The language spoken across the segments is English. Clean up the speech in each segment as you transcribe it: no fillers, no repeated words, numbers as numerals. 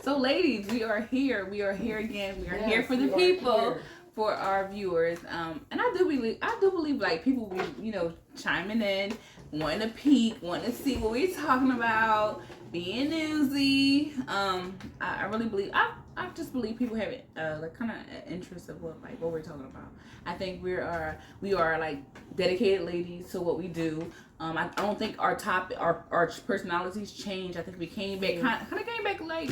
So, ladies, we are here. We are here again. We are here for the people, for our viewers. And I do believe, like people be, chiming in, wanting to peek, wanting to see what we're talking about, being newsy. I really believe. I just believe people have like kind of an interest of what we're talking about. I think we are like dedicated ladies to what we do. I don't think our personalities change. I think we came back kind of came back like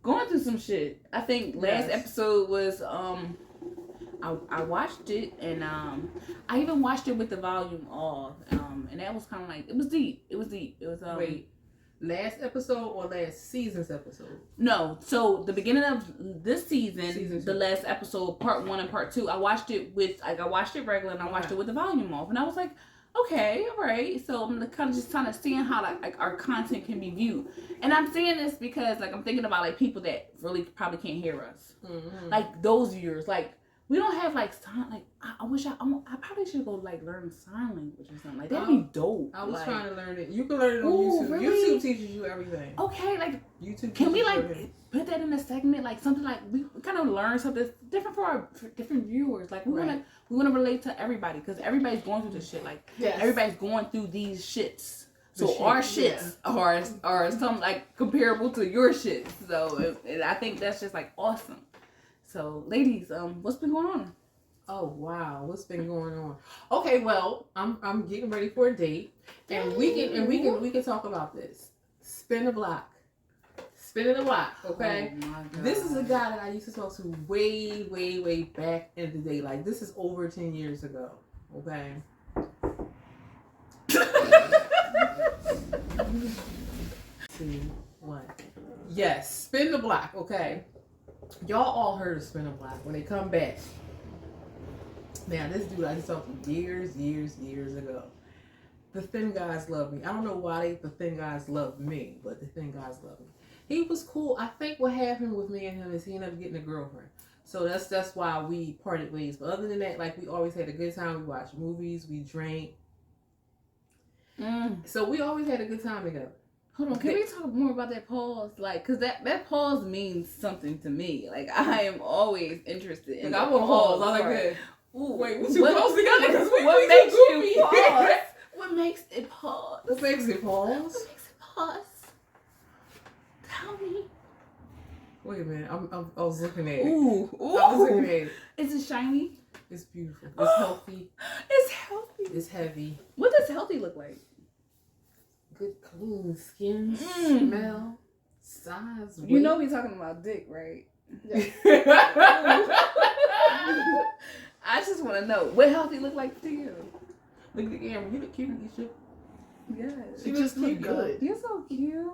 going through some shit. I think last episode was I watched it and I even watched it with the volume off. And that was kind of like it was deep. It was wait. Last episode or last season's episode? No, so the beginning of this season the last episode, part 1 and part 2, I watched it regular and I watched it with the volume off, and I was like, okay, all right. So I'm kind of seeing how like our content can be viewed, and I'm saying this because like I'm thinking about like people that really probably can't hear us, like those viewers, like. We don't have like sign like I wish I probably should go like learn sign language or something like that'd be dope. I was trying to learn it. You can learn it on YouTube. Really? YouTube teaches you everything. Okay, like YouTube. Can we like put that in a segment like something like we kind of learn something different for different viewers? Like we want to relate to everybody because everybody's going through this shit. Like everybody's going through these shits. So our shits are some like comparable to your shit. So I think that's just like awesome. So, ladies, what's been going on? Oh wow, what's been going on? Okay, well, I'm getting ready for a date, and we can talk about this. Spinning the block. Okay. Oh this is a guy that I used to talk to way back in the day. Like this is over 10 years ago. Okay. 2, 1. Yes, spin the block. Okay. Y'all all heard of Spin a Block when they come back. Man, this dude I just talked to years ago. The thin guys love me. I don't know why the thin guys love me, but the thin guys love me. He was cool. I think what happened with me and him is he ended up getting a girlfriend. So that's why we parted ways. But other than that, like we always had a good time. We watched movies, we drank. So we always had a good time together. Hold on, can we talk more about that pause? Like, cause that pause means something to me. Like, I am always interested in. Like, I want pause. I like that. Ooh, wait, we too close together. What makes you pause? What makes it pause? What makes it pause? What makes it pause? Tell me. Wait a minute, I was looking at it. Ooh. I was looking at it. Is it shiny? It's beautiful. It's healthy. It's healthy. It's heavy. What does healthy look like? Good clean skin, smell, size, weight. You know we talking about dick, right? Yeah. I just want to know what healthy look like to you. Look at the camera. You look cute, Isha. Yes. She just look good. You're so cute.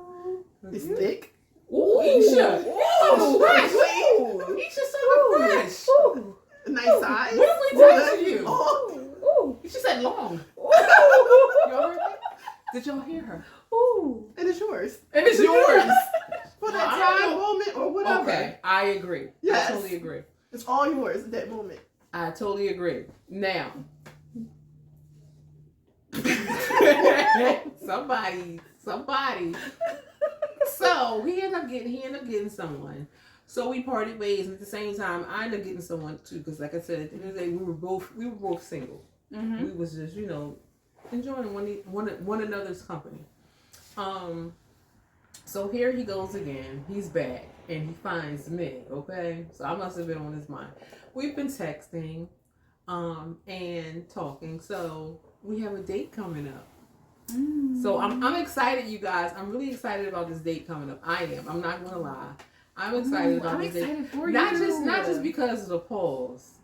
It's thick. Ooh, Isha. Oh, fresh. Ooh. Isha so fresh. Ooh. Nice size. What did we tell you? Oh. She said long. Y'all heard that? Did y'all hear her? Ooh. And it's yours. And it's yours. For that time, moment, or whatever. Okay, I agree. Yes. I totally agree. It's all yours at that moment. I totally agree. Now. Somebody. So he ended up getting someone. So we parted ways, and at the same time, I ended up getting someone too. Because, like I said, at the end of the day, we were both single. Mm-hmm. We was just, enjoying one another's company. So here he goes again. He's back, and he finds me. Okay, so I must have been on his mind. We've been texting, and talking. So we have a date coming up. So I'm excited, you guys. I'm really excited about this date coming up. I am. I'm not gonna lie. I'm excited about this date. For not you. Not just because of the pause.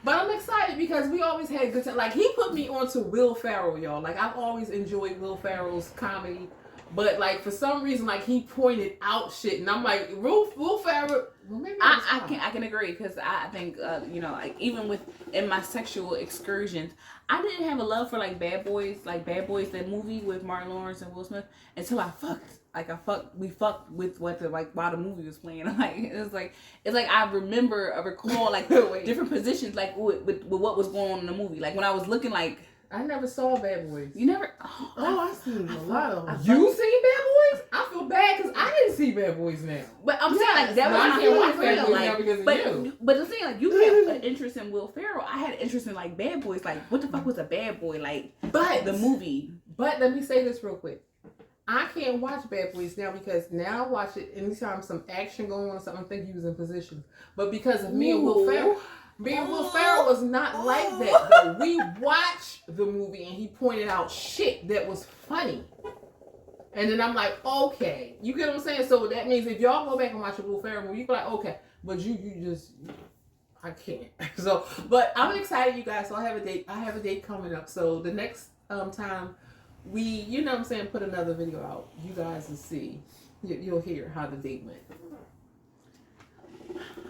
But I'm excited because we always had good time. Like, he put me onto Will Ferrell, y'all. Like, I've always enjoyed Will Ferrell's comedy. But, like, for some reason, like, he pointed out shit. And I'm like, Will Ferrell, Well, maybe I can agree because I think you know, like even with in my sexual excursions, I didn't have a love for like Bad Boys, that movie with Martin Lawrence and Will Smith until I fucked. Like we fucked with what the like while the movie was playing. Like it's like I recall like different positions like with what was going on in the movie. Like when I was looking like. I never saw Bad Boys. You never? I've seen a lot of them. You seen Bad Boys? I feel bad because I didn't see Bad Boys now. But I'm saying like that was I my can't Will watch Bad Ferrell. Boys Like, now because of but you. but the thing like you have an interest in Will Ferrell. I had an interest in like Bad Boys. Like what the fuck was a bad boy? Like But the movie. But let me say this real quick. I can't watch Bad Boys now because now I watch it anytime some action going on or something. I think he was in position. But because of me and Will Ferrell. Me and Will Ferrell was not like that though. We watched the movie and he pointed out shit that was funny. And then I'm like, okay. You get what I'm saying? So that means if y'all go back and watch a Will Ferrell movie, you be like, okay. But you just I can't. So but I'm excited, you guys. So I have a date coming up. So the next time we, you know what I'm saying, put another video out, you guys will see. You'll hear how the date went.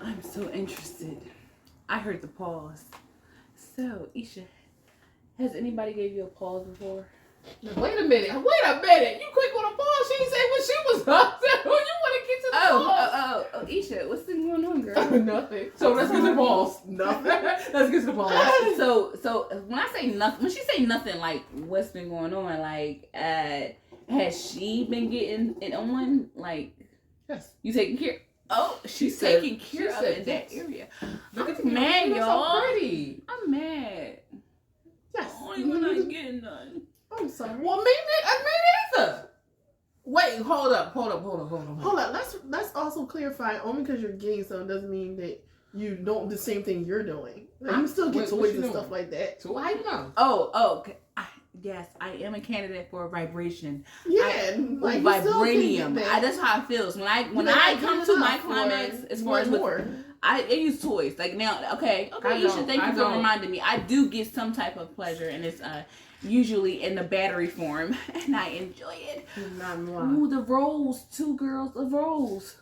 I'm so interested. I heard the pause. So, Isha, has anybody gave you a pause before? Wait a minute. You quick on a pause. She didn't say what she was up to. You want to get to the pause. Oh, Isha, what's been going on, girl? Nothing. So let's get to the pause. Nothing. Let's get to the pause. So when I say nothing, when she say nothing, like what's been going on, like has she been getting it on? Like, Yes. You taking care? Oh, she's said- taking care she of said in that yes. area. Look at the I'm mad, camera. y'all. So pretty. I'm mad. Yes. Only when I get none. I'm sorry. Well, me neither. Wait, hold up. Hold on. Let's also clarify. Only because you're getting some doesn't mean that you don't do the same thing you're doing. Like, you still get What toys you and doing? stuff like that. So how you know? Okay. Yes, I am a candidate for a vibration. Yeah, like you still can get Vibranium. that. That's how it feels when I Like, come good to my enough for climax. As far as more. I use toys like now. Okay, I you don't. should thank I you for don't. reminding me. I do get some type of pleasure, and it's usually in the battery form, and I enjoy it. Not Ooh, the rolls, 2 girls, the rolls.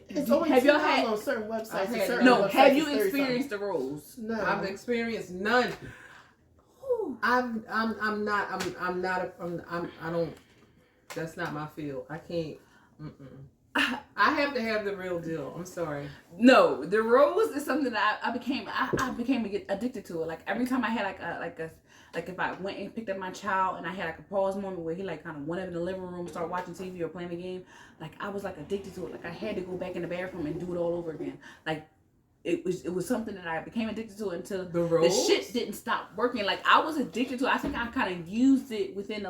It's only Have y'all $10 had? on certain websites. I've and had- certain No, websites have is you 30 something. experienced the rolls? No. I've experienced none. Ooh. I don't. That's not my field. I can't. I have to have the real deal. I'm sorry. No, the rose is something that I became addicted to it. Like every time I had like if I went and picked up my child and I had like a pause moment where he like kind of went up in the living room, start watching TV or playing the game, like I was like addicted to it. Like I had to go back in the bathroom and do it all over again. Like it was something that I became addicted to until the shit didn't stop working. Like I was addicted to it. I think I kind of used it within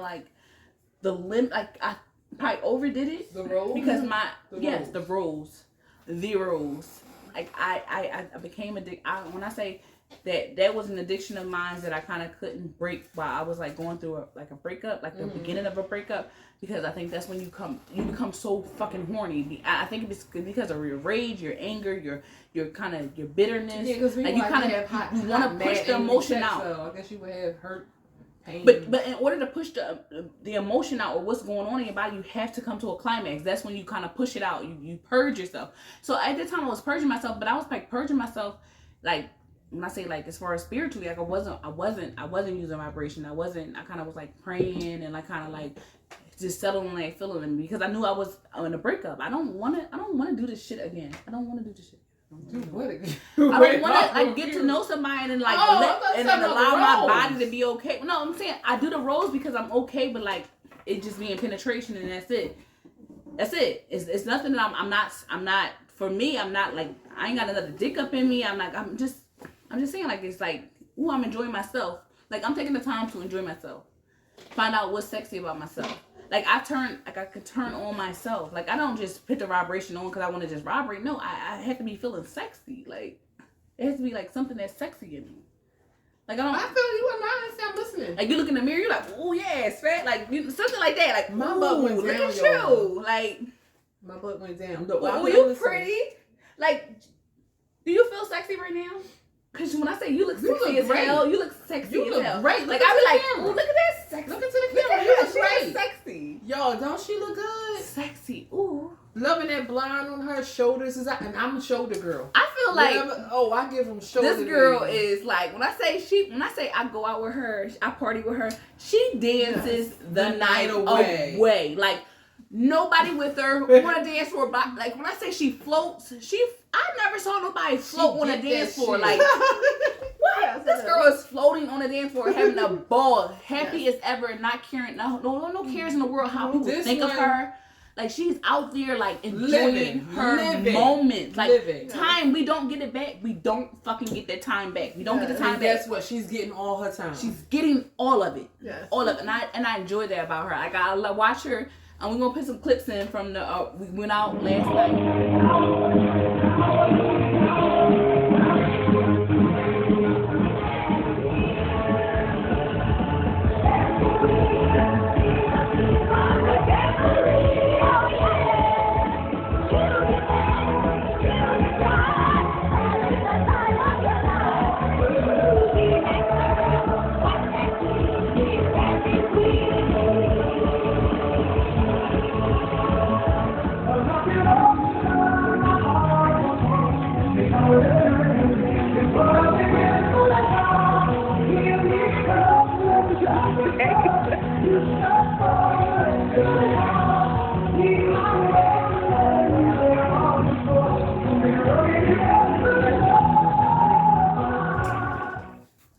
the limit. Like I probably overdid it. The rose? Because The rose. the rose. Like I became addicted. When I say that was an addiction of mine that I kind of couldn't break while I was like going through a breakup, like the beginning of a breakup, because I think that's when you become so fucking horny. I think it's because of your rage, your anger, your kind of your bitterness. Yeah, because like you kind of you want to push the emotion out. So I guess you would have hurt. Pain. But in order to push the emotion out or what's going on in your body, you have to come to a climax. That's when you kind of push it out. You purge yourself. So at the time I was purging myself, but I was like purging myself like when I say like as far as spiritually, like I wasn't using vibration. I kind of was like praying and like kind of like just settling like feeling because I knew I was in a breakup. I don't want to do this shit again. I don't want to do this shit. Do what again? I don't want to like get to know somebody and like and allow my body to be okay. No, I'm saying I do the rose because I'm okay, but like it just being penetration and that's it. That's it. It's nothing that I'm not. For me, I'm not like I ain't got another dick up in me. I'm just saying like it's like ooh, I'm enjoying myself. Like I'm taking the time to enjoy myself. Find out what's sexy about myself. Like I could turn on myself. Like I don't just put the vibration on because I want to just vibrate. No, I have to be feeling sexy. Like it has to be like something that's sexy in me. Like I feel you and mine. I'm listening. Like you look in the mirror, you're like, oh yeah, it's fat. Like something like that. Like My butt went look down, at y'all. you. Like My butt went down. oh, you pretty. Like, do you feel sexy right now? Cause when I say you look sexy as hell, you look sexy You as look hell. great. Like Look I be at like, the camera. oh look at that sexy. Look into the Look camera. at You her. look She great. looks sexy. Yo, don't she look good? Sexy. Ooh. Loving that blonde on her shoulders is, and I'm a shoulder girl. I feel like I give them shoulder. This girl is like when I say I go out with her, I party with her. She dances the night away. Like nobody with her want to dance for. Like when I say she floats, I never saw nobody float on a dance floor. Like what? This girl is floating on a dance floor, having a ball, happy as ever, not caring, no cares in the world how people think of her. Like she's out there, like enjoying her moments. Like time, we don't get it back. We don't fucking get that time back. We don't get the time back. Guess what? She's getting all her time. She's getting all of it. Yes. All of it, and I enjoy that about her. I gotta watch her, and we're gonna put some clips in from the. We went out last night.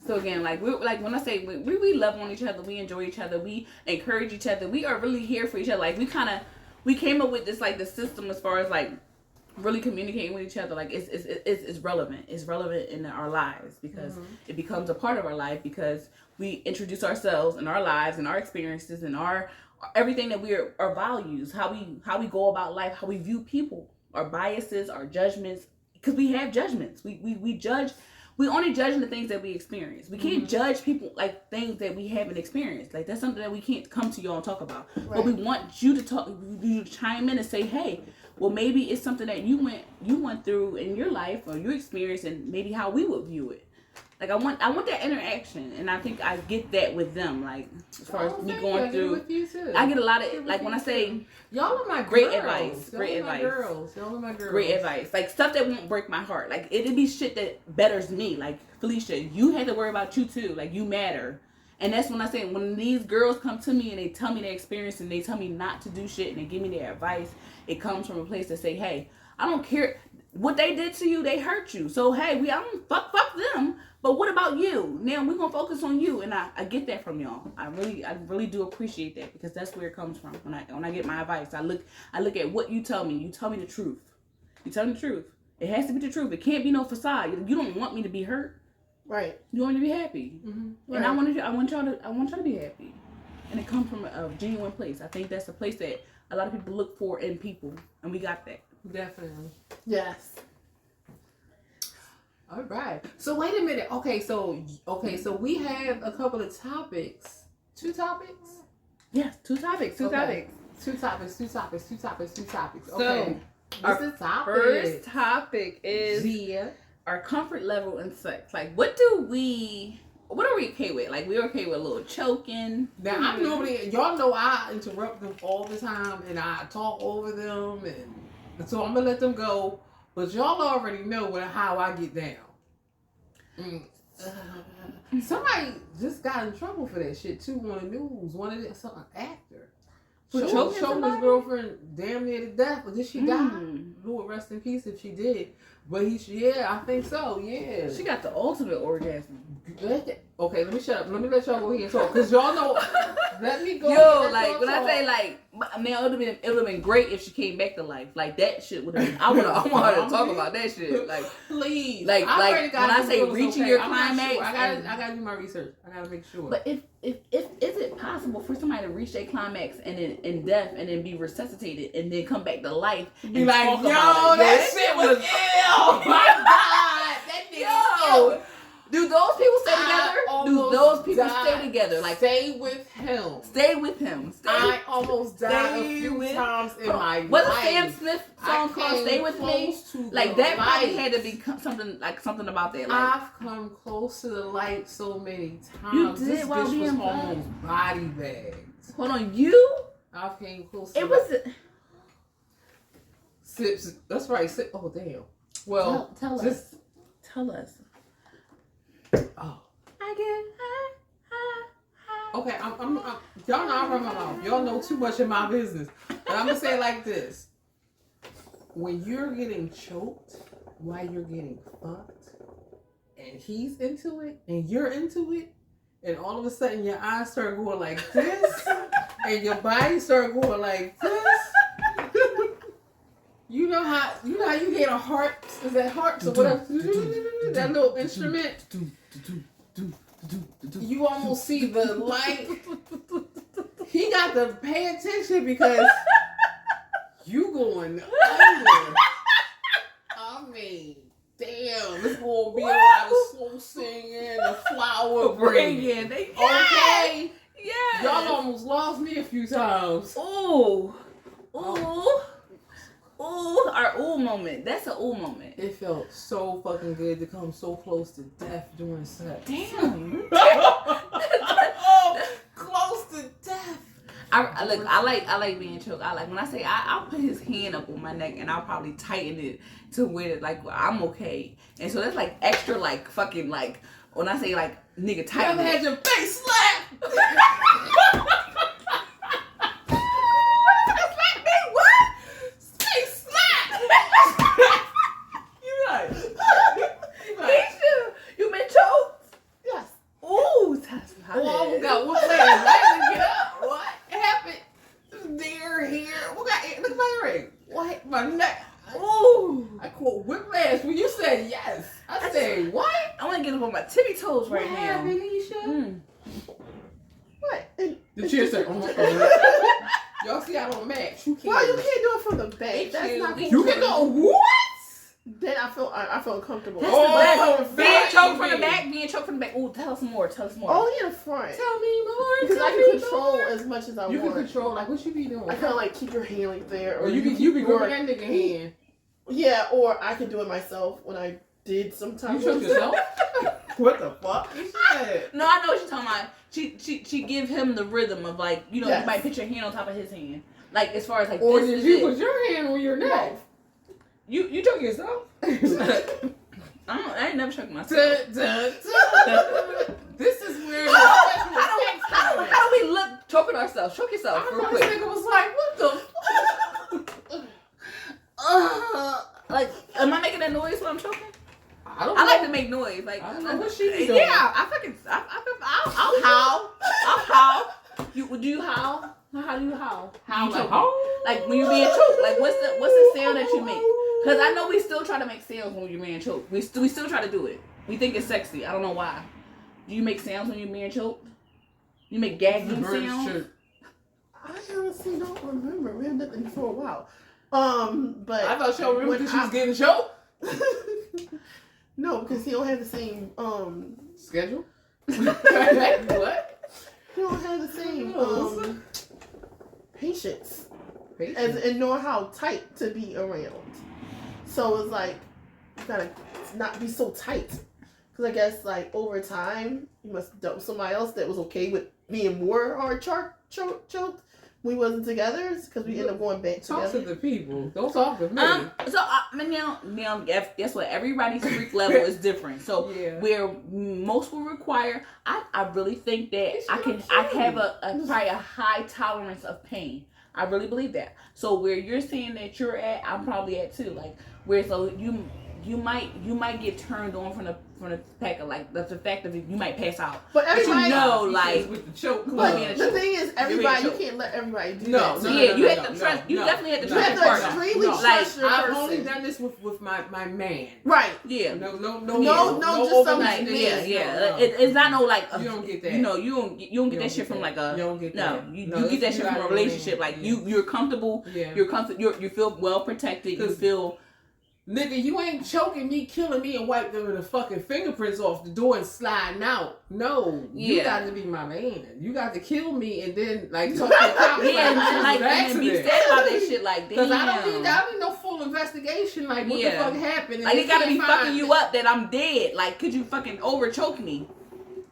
So again, like when I say we love on each other, we enjoy each other, we encourage each other, we are really here for each other. Like we came up with this like the system as far as like really communicating with each other. Like it's relevant. It's relevant in our lives because it becomes a part of our life because we introduce ourselves and our lives and our experiences and our everything that our values, how we go about life, how we view people, our biases, our judgments, because we have judgments. We judge. We only judge the things that we experience. We can't judge people like things that we haven't experienced. Like that's something that we can't come to y'all and talk about. Right. But we want you to talk. You chime in and say, "Hey, well, maybe it's something that you went through in your life or your experience, and maybe how we would view it." Like I want that interaction, and I think I get that with them. Like as far as me going through, with you too. I get a lot of like when I say y'all are my great girls. advice, great advice, Y'all are my girls. Great advice, like stuff that won't break my heart. Like it'd be shit that betters me. Like Felicia, you had to worry about you too. Like you matter, and that's when I say when these girls come to me and they tell me their experience and they tell me not to do shit and they give me their advice, it comes from a place to say, hey, I don't care. What they did to you, they hurt you. So hey, I don't fuck them. But what about you? Now we're gonna focus on you, and I get that from y'all. I really do appreciate that because that's where it comes from. When I get my advice, I look at what you tell me. You tell me the truth. You tell me the truth. It has to be the truth. It can't be no facade. You don't want me to be hurt. Right. You want me to be happy. Mm-hmm. Right. And I want y'all to be happy. And it comes from a genuine place. I think that's a place that a lot of people look for in people, and we got that. Definitely. Yes. All right. So wait a minute. Okay, so we have a couple of topics. 2 topics? Yes, 2 topics. Two topics. Two topics. Okay. So our first topic is our comfort level in sex. Like what are we okay with? Like we're okay with a little choking. Now I'm normally, y'all know I interrupt them all the time and I talk over them and so I'm gonna let them go. But y'all already know how I get down. Somebody just got in trouble for that shit too on the news. One of some actor. For choking his girlfriend damn near to death. But did she die? Lord rest in peace if she did. But I think so. Yeah. She got the ultimate orgasm. Okay, let me shut up. Let me let y'all go here and talk. Because y'all know. Let me go. Yo, like when I say like, now it would have been great if she came back to life. Like that shit would have been. I want her to talk about that shit. Like please. Like when I say reaching your climax, sure. I gotta do my research. I gotta make sure. But if is it possible for somebody to reach their climax and then in death and then be resuscitated and then come back to life and be like, talk yo, about it? that shit was ill. Oh my god, that nigga ill. Do those people stay together? Do those people stay together? Like stay with him. Stay with him. I almost died a few times in my life. What's a Sam Smith song called "Stay with Me"? Like that probably had to be something about that. Like, I've come close to the light so many times. You did this while bitch being was blind. almost body bagged. Hold on, you? I came close. To it was. Sips. That's right. Oh damn. Well, tell just us. Tell us. oh. I get high. Okay, I'm y'all know I run my mouth. Y'all know too much in my business. But I'm gonna say it like this. When you're getting choked while you're getting fucked, and he's into it, and you're into it, and all of a sudden your eyes start going like this, and your body start going like this. You know how you get a heart? Is that heart or whatever? That little instrument. You almost see the light. He got to pay attention because you going under. I mean, damn, it's gonna be a lot of slow singing, a flower bringing. Okay, yeah. Y'all almost lost me a few times. Ooh, our ooh moment. That's an ooh moment. It felt so fucking good to come so close to death during sex. Damn. Close to death. I like being choked. When I say I'll put his hand up on my neck and I'll probably tighten it to where like I'm okay. And so that's like extra like fucking like when I say like nigga tighten. You ever had your face slapped? You been choked? Yes. Ooh, that's hot. Oh, I got one leg. I didn't get up. What happened? There, here. Look at my ring. What? My neck. Ooh. I caught whiplash when you said yes. I said what? I want to get up on my tippy toes right What now. happened, Nisha? What? And The chair said, oh. Y'all see I don't match. You can't. well, you can't do it from the back. That's not You can go what? Then I feel uncomfortable. That's Oh, the best. Being choked from the back. Being choked from the back. Ooh, tell us more. Only in the front. Tell me more. Because I Tell can me control more. as much as I You want. can control like what you be doing. I kind of like keep your hand like there, Or you be gripping that nigga hand. Yeah, or I can do it myself when I did sometimes. You choke yourself? What the fuck? You said. No, I know what you're talking about. She give him the rhythm of like, you know, Yes. you might put your hand on top of his hand. Like as far as like Or this did is you it. put your hand on your neck? You choke yourself? I ain't never choked myself. This is where How do we look choking ourselves? Choke yourself I real know this quick. nigga was like, what the Like, am I making that noise when I'm choking? I don't I know. like to make noise. Like, I don't know what she be doing. Yeah, I'll howl. I'll howl. Do you howl? How do you howl? How You like, choke. like when you're being choked? Like what's the sound that you make? Because I know we still try to make sounds when you're being choked. We still try to do it. We think it's sexy. I don't know why. Do you make sounds when you're being choked? You make gagging sounds? I honestly don't remember. We haven't done it for a while. But I thought y'all remembered when that she was getting choked. No, because he don't have the same Schedule? What? he don't have the same patience Patience. and know how tight to be around. So it's like you gotta not be so tight. Because I guess like over time you must dump somebody else that was okay with being more hard choked. We wasn't together because we ended up going back Talk together. to the people. Don't talk to me. Now, guess what? Everybody's freak level is different. So Yeah. where most will require, I really think that I have probably a high tolerance of pain. I really believe that. So where you're saying that you're at, I'm probably at too. Like where so you might get turned on from the fact of like the fact of you might pass out. But everybody, you know, He like says with the choke. but being a the thing is, everybody, you choke. can't let everybody do No, that. no, yeah, no, you no, have no, to trust. no, You no, definitely have to You trust have your to partner. extremely No. trust your I've person. only done this with my man. Right. Yeah. No, just some Like, man. yeah. It's not no like You don't get that. You know, you don't get that shit from like a You don't get no. that. You No, get that shit from gotta a relationship. remain- Like yeah. you're comfortable. Yeah. You're comfortable. You feel well protected. You 'Cause- feel Nigga, you ain't choking me, killing me, and wipe them the fucking fingerprints off the door and sliding out. No, you Yeah. got to be my man. You got to kill me and then like talk to the cops. yeah, like, and be sad about that shit. Like damn. Because I don't need no full investigation. Like what Yeah. the fuck happened? And Like they it gotta be can't fucking find you it. up that I'm dead. Like could you fucking over choke me?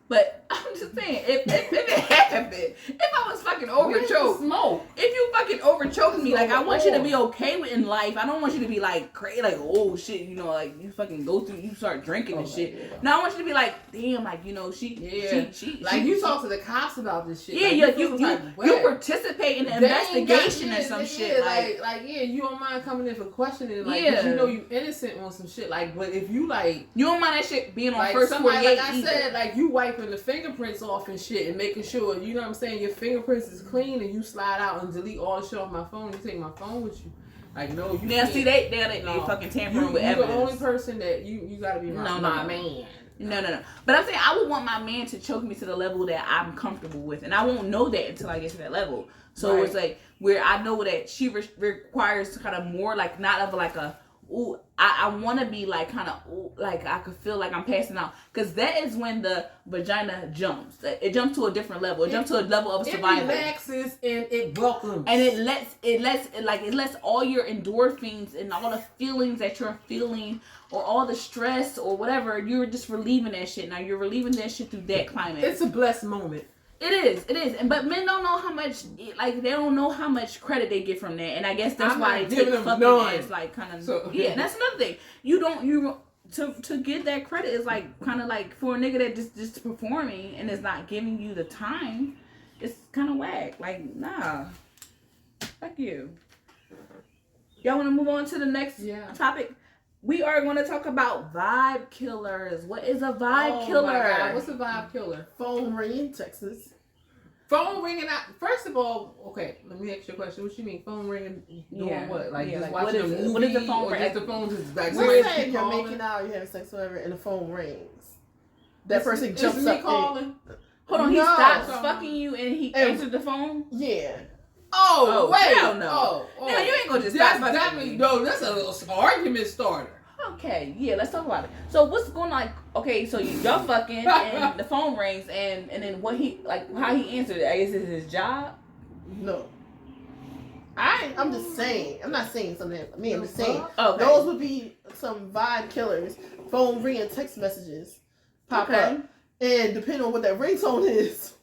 But I'm just saying, if it happened, if I was fucking fucking overchoke, smoke. if you fucking overchoke me, like I want you to be okay with in life. I don't want you to be like crazy, like oh shit, you know, like you fucking go through, you start drinking and shit. Yeah. No, I want you to be like, damn, like you know, she like you talk to the cops about this shit. Yeah, like, you participate in the investigation or some shit. Like you don't mind coming in for questioning, like 'cause you know you innocent on some shit. Like, but if you like, you don't mind that shit being on like first somebody, 48 like I said, like you wiping the fingerprints off and shit and making sure, you know what I'm saying, your fingerprints is clean and you slide out and delete all the shit off my phone. You take my phone with you. Like no, you now can't. See they fucking tampering with evidence. You're the only person that you gotta be my man. No. But I'm saying I would want my man to choke me to the level that I'm comfortable with, and I won't know that until I get to that level. So it's like where I know that she requires kind of more, like not of like a ooh. I want to be like kind of like I could feel like I'm passing out, because that is when the vagina jumps. It jumps to a different level. It jumps to a level of survival. It relaxes and it welcomes, and it lets all your endorphins and all the feelings that you're feeling, or all the stress or whatever, you're just relieving that shit. Now you're relieving that shit through that climax. It's a blessed moment. It is, but men don't know how much, like they don't know how much credit they get from that, and I guess that's why they take fucking as like kind of that's another thing. To get that credit is like kind of like for a nigga that just performing and is not giving you the time. It's kind of whack. Like nah, fuck you. Y'all want to move on to the next topic? We are going to talk about vibe killers. What is a vibe killer? My God. What's a vibe killer? Phone ringing, Texas. Phone ringing out. First of all, okay, let me ask you a question. What you mean? Phone ringing doing what? Like just watching a movie? What is the phone or just the phone just like let's say you're making out, you're having sex, whatever, and the phone rings. That person jumps up. Calling. Hold on, he stops fucking you and he answered the phone? Yeah. Oh, wait. Hell no. No, you ain't gonna just stop fucking me. No, that's a little argument starter. Okay, yeah, let's talk about it. So what's going on? Like, okay, so y'all fucking and the phone rings and then what he like how he answered it? I guess it's his job. No, I'm just saying. I'm not saying something. I'm just saying. Okay. Those would be some vibe killers. Phone ringing, text messages pop up, and depending on what that ringtone is.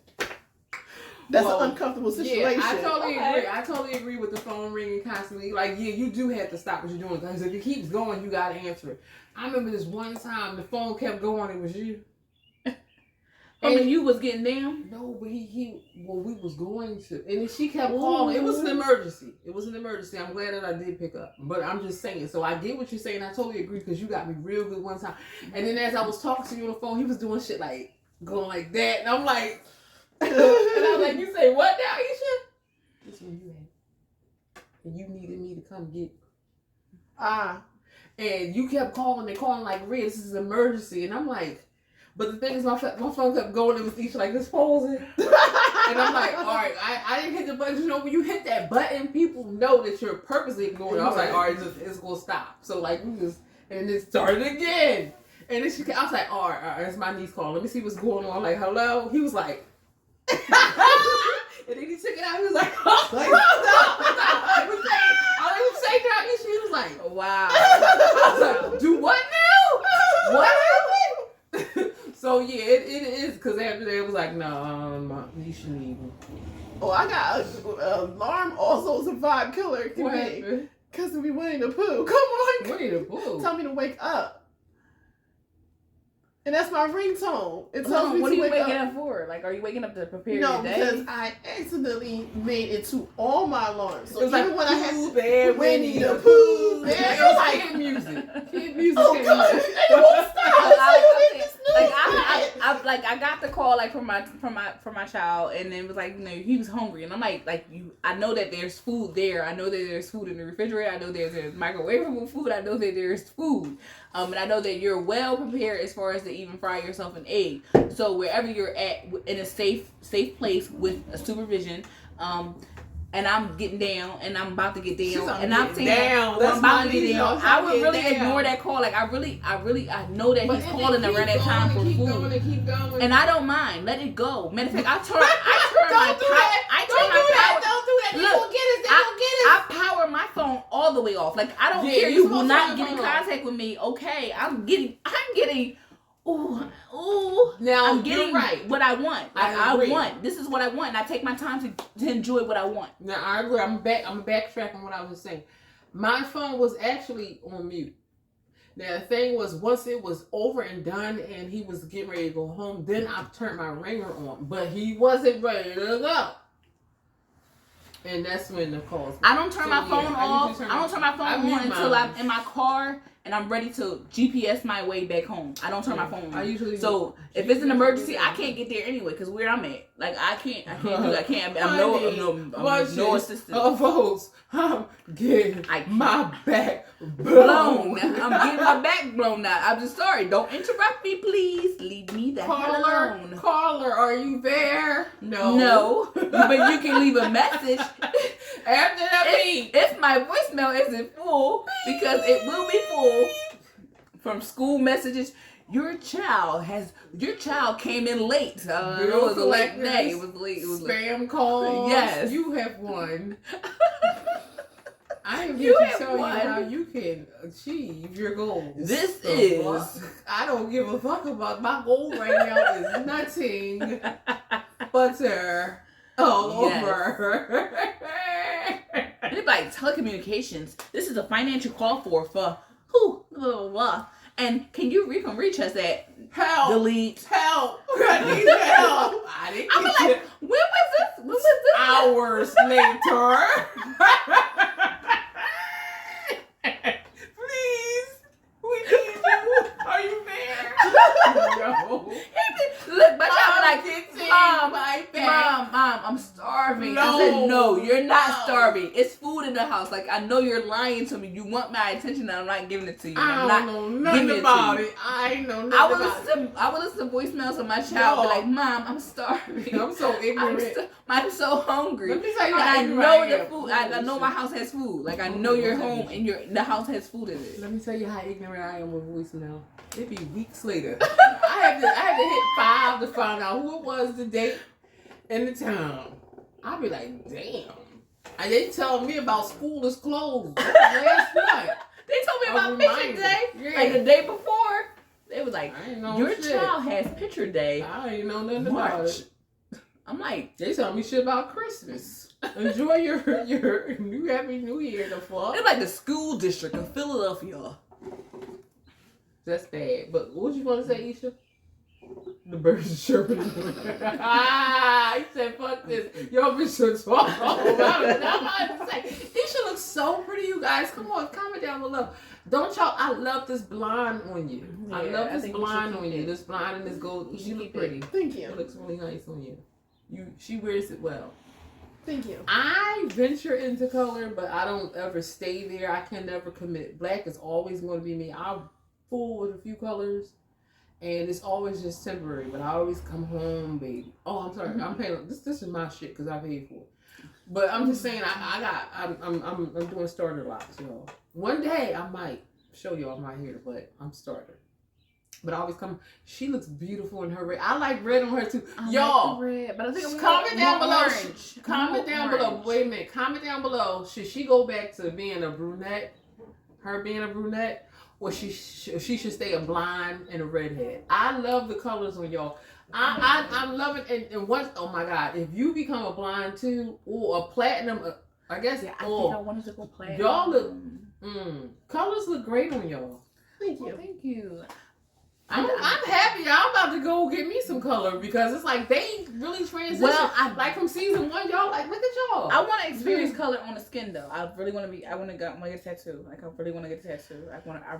That's an uncomfortable situation. Yeah, I totally agree with the phone ringing constantly. Like, yeah, you do have to stop what you're doing, because if it keeps going, you gotta answer it. I remember this one time the phone kept going. It was you. And you was getting down? No, but we was going to, and then she kept calling. It was an emergency. I'm glad that I did pick up, but I'm just saying. So I get what you're saying. I totally agree, because you got me real good one time. And then as I was talking to you on the phone, he was doing shit like going like that, and I'm like. And I was like, you say what now, Isha? This one you had. And you needed me to come get. And you kept calling like, Red, this is an emergency. And I'm like, but the thing is, my phone kept going. It was Isha like, this phone's in. And I'm like, all right, I didn't hit the button. You know, when you hit that button, people know that you're purposely ignoring it. I was like, all right, it's going to stop. So, like, we just, and it started again. And then I was like, all right, it's my niece calling. Let me see what's going on. Like, hello? He was like, and then he took it out. He was like, "Oh, stop!" I didn't say that. She was like, "Wow." I was like, "Do what now? What happened?" So yeah, it is, because after that it was like, "No, you shouldn't even." Oh, I got an alarm. Also, is a vibe killer. Because we Winnie the Pooh. Come on, Winnie the Pooh. Tell me to wake up. And that's my ringtone. It tells me what to are you wake waking up. up for? Like, are you waking up to prepare No, your day? because I accidentally made it to all my alarms. So it was even like, when I had Bear, Winnie the Pooh, it was like kid music. Kid music. Oh God! It won't stop. I got the call like from my child, and then it was like, you know, he was hungry, and I'm like I know that there's food there. I know that there's food in the refrigerator. I know there's microwavable food. I know that there's food. And I know that you're well prepared as far as to even fry yourself an egg. So wherever you're at, in a safe place with a supervision, and I'm getting down, and I'm about to get down, and I'm saying I'm about to get down. I would really ignore that call. Like I know that he's calling around that time for food, and I don't mind. Let it go. Matter of fact, I turn my power. Don't do that. They Look, gonna get us. They gonna get us. I power my phone all the way off. Like I don't care. You will not get in contact with me. Okay, I'm getting ooh. Now I'm getting you're right. what I want. Like, I agree. this is what I want, and I take my time to enjoy what I want. Now I agree. I'm backtracking on what I was saying. My phone was actually on mute. Now the thing was, once it was over and done, and he was getting ready to go home, then I turned my ringer on, but he wasn't ready to go. And that's when the calls. I don't turn my phone off. I I don't turn my phone on until I'm in my car and I'm ready to GPS my way back home. I don't turn my phone on. I usually so if it's an emergency, I can't get there anyway because where I'm at, like I can't do that. I can't. I'm no assistant. Folks, I'm getting my back blown. I'm getting my back blown now. I'm just sorry. Don't interrupt me, please. Leave me the hell alone. Caller, are you there? No. But you can leave a message after the beep. If my voicemail isn't full, because it will be full from school messages. Your child came in late. It was a late day. It was late. Spam calls. Yes. You have won. I am here to tell you how you can achieve your goals. This is. I don't give a fuck about my goal right now. Is nothing butter all over. Anybody telecommunications? This is a financial call for who? Blah, blah, blah. And can you reach us at help? Delete. Help! I need help. I didn't I'm like, when was this? When was this? Hours later. Please, we need you. Are you there? No. Look, but y'all be like, Mom, I'm starving. No. I said, no, you're not starving. It's food in the house. Like, I know you're lying to me. You want my attention, and I'm not giving it to you. I don't know nothing about it. I know nothing about it. I would listen to voicemails of my child be like, Mom, I'm starving. I'm so ignorant. I'm so hungry. Let me tell you, and I know the food. I know my house has food. Like, I know you're home and the house has food in it. Let me tell you how ignorant I am with voicemail. It be weeks later. I had to hit 5 to find out who it was, the date, and the time. I'd be like, damn. And they tell me about school is closed. Last night. They told me about picture day. Yeah. Like the day before. They was like, your child has picture day. I ain't know nothing about it. I'm like, they tell me shit about Christmas. Enjoy your new Happy New Year, the fuck. It's like the school district of Philadelphia. That's bad. But what you want to say, Isha? The birds are chirping. He said, fuck this. Y'all bitch should talk about it. Isha looks so pretty, you guys. Come on, comment down below. Don't y'all, I love this blonde on you. Yeah, I love this blonde on you. This blonde and this gold. She look pretty. Thank you. It looks really nice on you. She wears it well. Thank you. I venture into color, but I don't ever stay there. I can never commit. Black is always going to be me. I'll fool with a few colors, and it's always just temporary. But I always come home, baby. Oh, I'm sorry. I'm paying. This is my shit because I paid for it. But I'm just saying, I'm doing starter locks, y'all. One day I might show y'all my hair, but I'm starter. But I always come. She looks beautiful in her red. I like red on her too. Y'all, like red, but I think comment down below. Orange. Comment down below. Wait a minute. Comment down below. Should she go back to being a brunette? Her being a brunette, or she should stay a blonde and a redhead? I love the colors on y'all. I'm loving and once. Oh my God! If you become a blonde too, or a platinum, I guess. Yeah, I think I wanted to go platinum. Y'all look. Colors look great on y'all. Thank you. Well, thank you. I'm happy. I'm about to go get me some color because it's like they really transition. Well, like from season 1, y'all like look at y'all. I want to experience color on the skin though. I really want to be. I want to get a tattoo. Like I really want to get a tattoo. I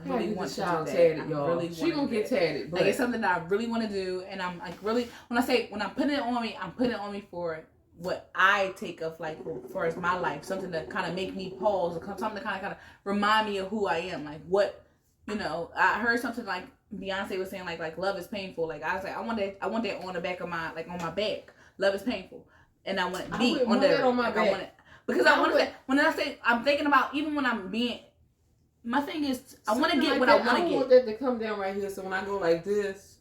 really want to do that. Tatted, y'all. She gonna get tatted. But like it's something that I really want to do, and I'm like really when I'm putting it on me, I'm putting it on me for what I take of like for as my life, something to kind of make me pause, or something to kind of remind me of who I am. Like what, I heard something like Beyonce was saying like love is painful. Like I was like I want that on the back of my on my back. Love is painful, and I want deep on there. On my back. I want it because I want that. When I say I'm thinking about even when I'm being, my thing is I want to get what I want to get. I want that to come down right here, so when I go like this.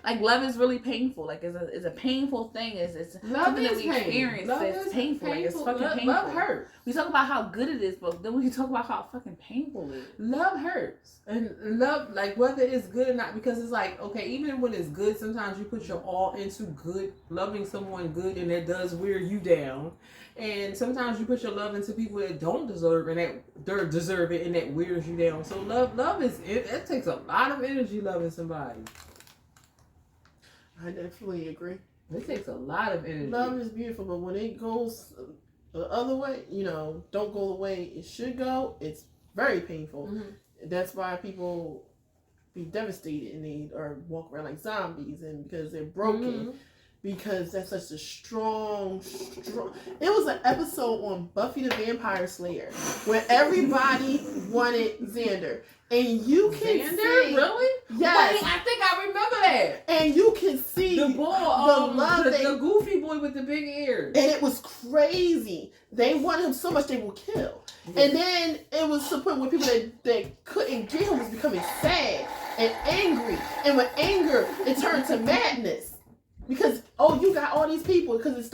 Like love is really painful. Like it's a painful thing. It's Love something is that we experience that's painful. Like it's fucking painful. Love hurts. We talk about how good it is, but then we talk about how fucking painful it is. Love hurts. And love, like, whether it's good or not, because it's like, okay, even when it's good, sometimes you put your all into good, loving someone good, and that does wear you down. And sometimes you put your love into people that don't deserve and that deserve it, and that wears you down. So love is, it takes a lot of energy loving somebody. I definitely agree. It takes a lot of energy. Love is beautiful, but when it goes the other way, don't go the way it should go, it's very painful. Mm-hmm. That's why people be devastated and they or walk around like zombies, and because they're broken. Mm-hmm. Because that's such a strong. It was an episode on Buffy the Vampire Slayer where everybody wanted Xander, and you can Xander, see, really? Yes, Wait, I think I remember that. and you can see The boy, the goofy boy with the big ears, and it was crazy. They wanted him so much they will kill, and then it was to the point where people that couldn't get him was becoming sad and angry, and with anger it turned to madness. Because you got all these people, because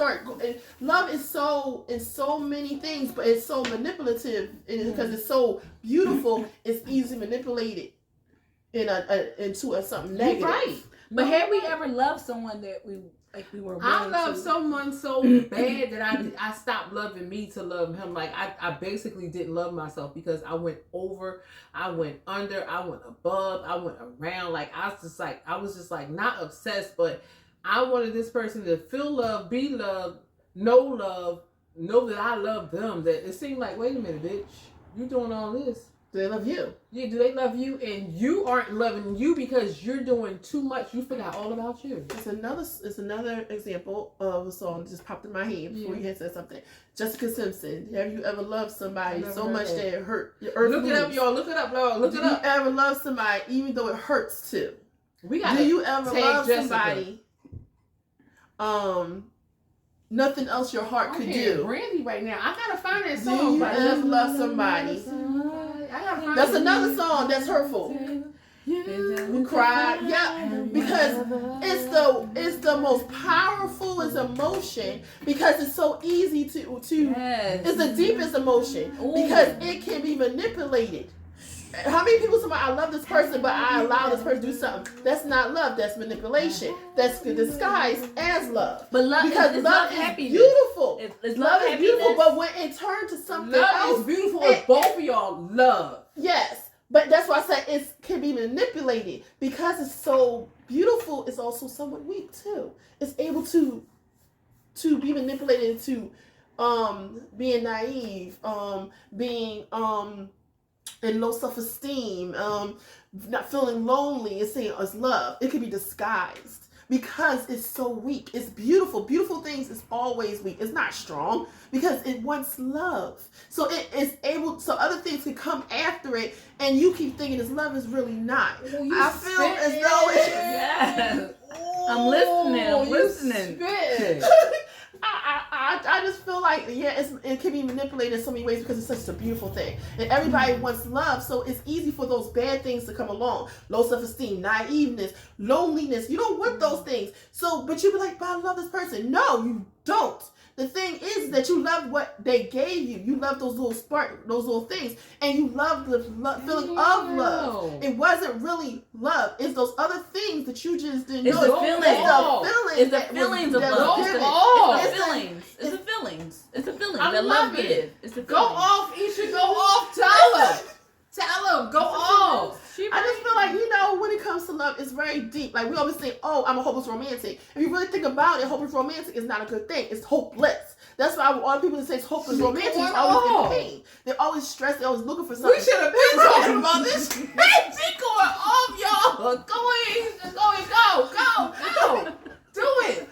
love is so in so many things, but it's so manipulative, and because it's so beautiful, it's easily manipulated into something negative. You're right. But had we ever loved someone that we were? I love someone so bad that I stopped loving me to love him. Like I basically didn't love myself because I went over, I went under, I went above, I went around. Like I was just like not obsessed, but I wanted this person to feel love, be loved, know that I love them. That it seemed like, wait a minute, bitch, you doing all this. Do they love you? Yeah, do they love you? And you aren't loving you because you're doing too much. You forgot all about you. It's another example of a song that just popped in my head before you had said something. Jessica Simpson. Have you ever loved somebody so much that it hurt your earth? Look it up, y'all. Look it up, y'all. Look it up. Do you ever love somebody even though it hurts too? We got. Do you ever love somebody? Nothing else your heart could do. Brandy right now. I gotta find that song. Do you ever love somebody? That's another song that's hurtful. You cried, yeah, because it's the most powerful emotion because it's so easy to it's the deepest emotion because it can be manipulated. How many people say, I love this person, but I allow this person to do something? That's not love. That's manipulation. That's disguised as love. But love, because love is beautiful. Love is beautiful, but when it turns to something love else, is beautiful. If both of y'all love, yes, but that's why I said it can be manipulated because it's so beautiful. It's also somewhat weak too. It's able to be manipulated into being naive, being and low self-esteem, not feeling lonely, and saying it's love. It can be disguised because it's so weak. It's beautiful. Beautiful things is always weak. It's not strong because it wants love. So it is able, so other things can come after it, and you keep thinking this love is really not. I feel as though it's... Yes. I'm listening. I just feel like, it can be manipulated in so many ways because it's such a beautiful thing. And everybody wants love, so it's easy for those bad things to come along. Low self-esteem, naiveness, loneliness. You don't want those things. So, but you be like, but I love this person. No, you don't. The thing is that you love what they gave you. You love those little those little things. And you love the feeling of love. It wasn't really love. It's those other things that you just didn't know. It's the feelings of love. It's the feelings. It's the feelings. It's the feelings that love gives. It's the feelings. Go off, Isha. Go off. Tell him. Go off. I just feel like, when it comes to love, it's very deep. Like, we always say, I'm a hopeless romantic. If you really think about it, hopeless romantic is not a good thing. It's hopeless. That's why all the people that say it's hopeless romantic is always in pain. They're always stressed. They're always looking for something. We should have been talking about this. She going off, y'all. Go in. Go. Do it.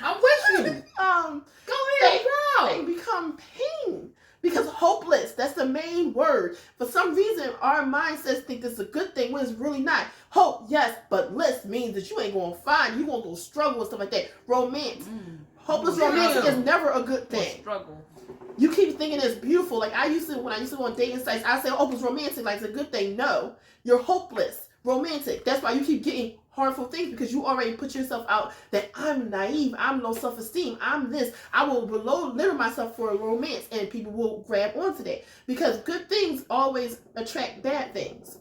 I'm with you. Go ahead, they become pain. Because hopeless, that's the main word. For some reason, our mindsets think this is a good thing when it's really not. Hope, yes, but less means that you ain't going to find, you won't go struggle and stuff like that. Romance. Hopeless romantic is never a good thing. Struggle. You keep thinking it's beautiful. Like when I used to go on dating sites, I say hopeless romantic like it's a good thing. No, you're hopeless romantic. That's why you keep getting harmful things because you already put yourself out that I'm naive, I'm low self-esteem, I'm this, I will limit myself for a romance, and people will grab onto that because good things always attract bad things.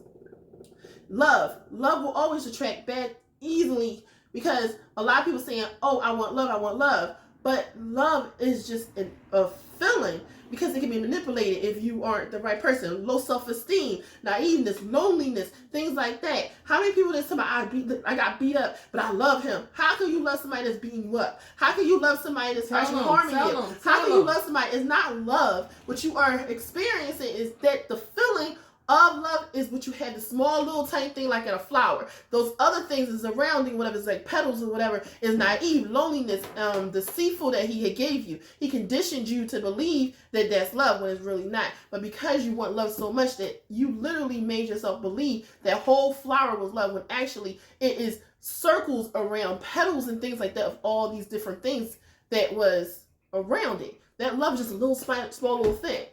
Love will always attract bad easily because a lot of people saying, oh, I want love, but love is just a feeling because it can be manipulated if you aren't the right person. Low self-esteem, naiveness, loneliness, things like that. How many people that somebody I got beat up, but I love him? How can you love somebody that's beating you up? How can you love somebody that's actually harming you? How can you love somebody? It's not love. What you are experiencing is that the feeling of love is what you had, the small little tiny thing like in a flower. Those other things is surrounding whatever, it's like petals or whatever, is naive, loneliness, deceitful that he had gave you. He conditioned you to believe that that's love when it's really not. But because you want love so much that you literally made yourself believe that whole flower was love when actually it is circles around petals and things like that of all these different things that was around it. That love is just a little small little thing.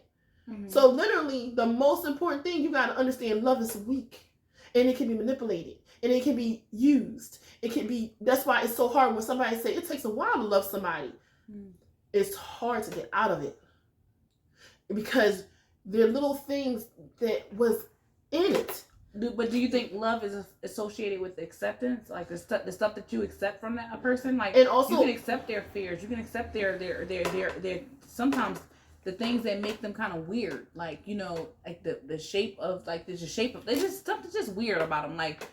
Mm-hmm. So literally the most important thing you got to understand, love is weak and it can be manipulated and it can be used. It can be, that's why it's so hard when somebody say it takes a while to love somebody. Mm. It's hard to get out of it because there are little things that was in it. But do you think love is associated with acceptance, like the stuff that you accept from that person? Like, and also you can accept their fears, you can accept their sometimes the things that make them kind of weird, like, you know, like the shape of, like, there's a shape of, there's just something just weird about them, like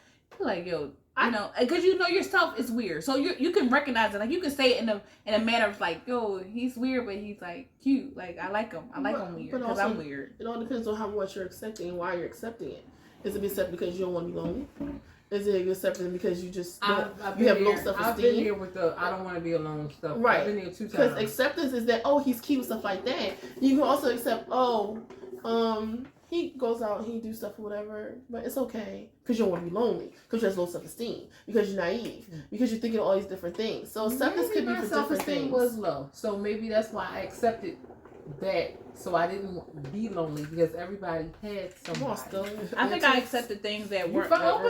yo, you know, because you know yourself is weird, so you can recognize it, like you can say it in a manner of like, yo, he's weird, but he's like cute, like I like him weird because I'm weird. It all depends on how much you're accepting and why you're accepting it. Is it accepted because you don't want to be lonely? Is it accepted because you just you have low self-esteem? I've been here with the I don't want to be alone stuff. Right. I've been here 2 times. Because acceptance is that, oh, he's cute and stuff like that. You can also accept, he goes out, he do stuff or whatever, but it's okay because you don't want to be lonely, because you have low self-esteem, because you're naive, because you're thinking of all these different things. So acceptance could be for different things. Was low, so maybe that's why I accepted that, so I didn't be lonely because everybody had somebody. I think I accepted things that weren't required,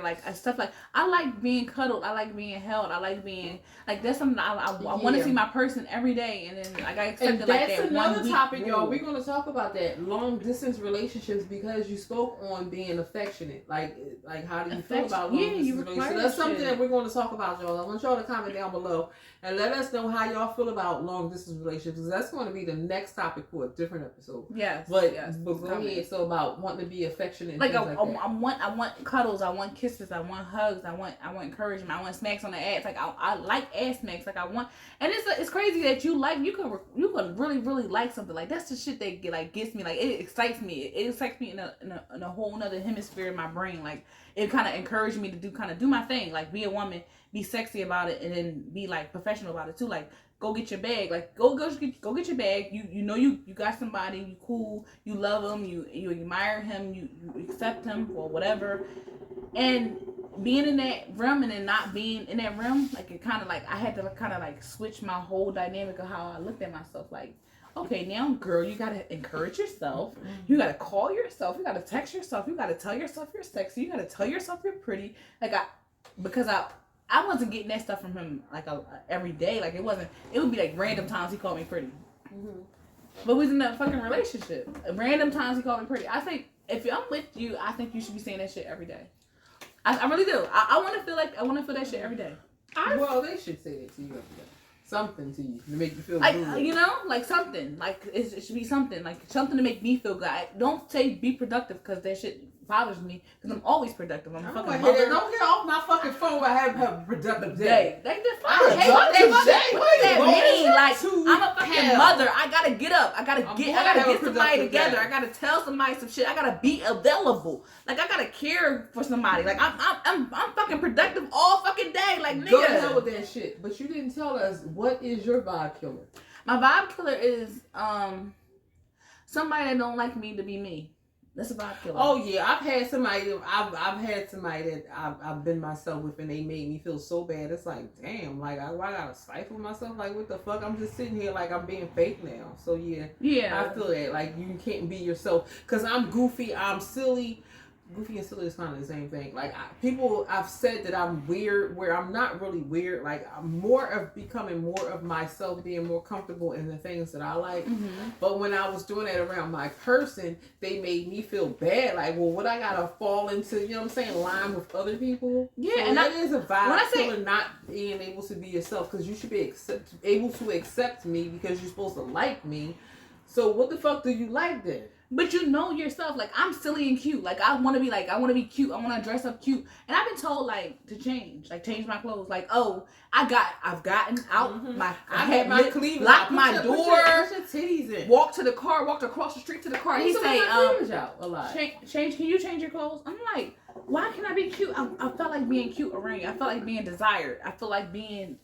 like stuff like I like being cuddled, I like being held, I like being like that's something I want to see my person every day, and then like I accepted and like that. That's another topic, y'all. We're gonna talk about that long distance relationships because you spoke on being affectionate, like how do you feel about long distance relationships? So that's something that we're going to talk about, y'all. I want y'all to comment down below and let us know how y'all feel about long distance relationships, because that's going to be the next topic for a different episode. Yes, but go ahead. So about wanting to be affectionate, like I want cuddles, I want kisses, I want hugs, I want encouragement, I want smacks on the ass. Like I like ass smacks. Like I want, and it's crazy that you can really like something. Like that's the shit that gets me. Like it excites me. It excites me in a whole nother hemisphere in my brain. Like it kind of encouraged me to do my thing. Like be a woman, be sexy about it, and then be like professional about it too. Like go get your bag. Like go get your bag. You know you got somebody. You cool. You love him. You admire him. You accept him or whatever. And being in that realm and then not being in that realm, like it kind of like I had to kind of like switch my whole dynamic of how I looked at myself. Like, okay, now girl, you gotta encourage yourself. You gotta call yourself. You gotta text yourself. You gotta tell yourself you're sexy. You gotta tell yourself you're pretty. Like because I wasn't getting that stuff from him like every day. Like it would be like random times he called me pretty. Mm-hmm. But we was in a fucking relationship. Random times he called me pretty. I think if I'm with you, I think you should be saying that shit every day. I really do. I want to feel that shit every day. Well, they should say that to you every day. Something to you to make you feel like good. You know, like something. Like it should be something. Like something to make me feel good. Don't say be productive because that shit bothers me because I'm always productive. I'm a fucking mother. Don't get off my fucking phone. I have a productive day. Like the fuck. What does that mean? Like I'm a fucking mother. I gotta get up. I gotta get somebody together. I gotta tell somebody some shit. I gotta be available. Like I gotta care for somebody. Like I'm fucking productive all fucking day. Like nigga. Go to hell with that shit. But you didn't tell us what is your vibe killer. My vibe killer is somebody that don't like me to be me. That's a vibe killer. Oh yeah, I've had somebody that I've been myself with, and they made me feel so bad. It's like, damn, like I gotta stifle myself. Like what the fuck? I'm just sitting here like I'm being fake now. So yeah, I feel that like you can't be yourself because I'm goofy, I'm silly, goofy and silly is kind of the same thing. Like I've said that I'm weird, where I'm not really weird. Like I'm more of becoming more of myself, being more comfortable in the things that I like. Mm-hmm. But when I was doing that around my person, they made me feel bad. Like, well, what I gotta fall into, you know what I'm saying, line with other people. Yeah, so and that is a vibe. when I say feeling not being able to be yourself, because you should be able to accept me because you're supposed to like me. So what the fuck do you like then? But you know yourself, like, I'm silly and cute. Like, I want to be cute. I want to dress up cute. And I've been told, like, to change my clothes. Like, oh, I've gotten out I had my cleavage, locked my door, put your titties in, walked across the street to the car. He say, out a lot. Change, can you change your clothes? I'm like, why can I be cute? I felt like being cute around you. I felt like being desired. I feel like being,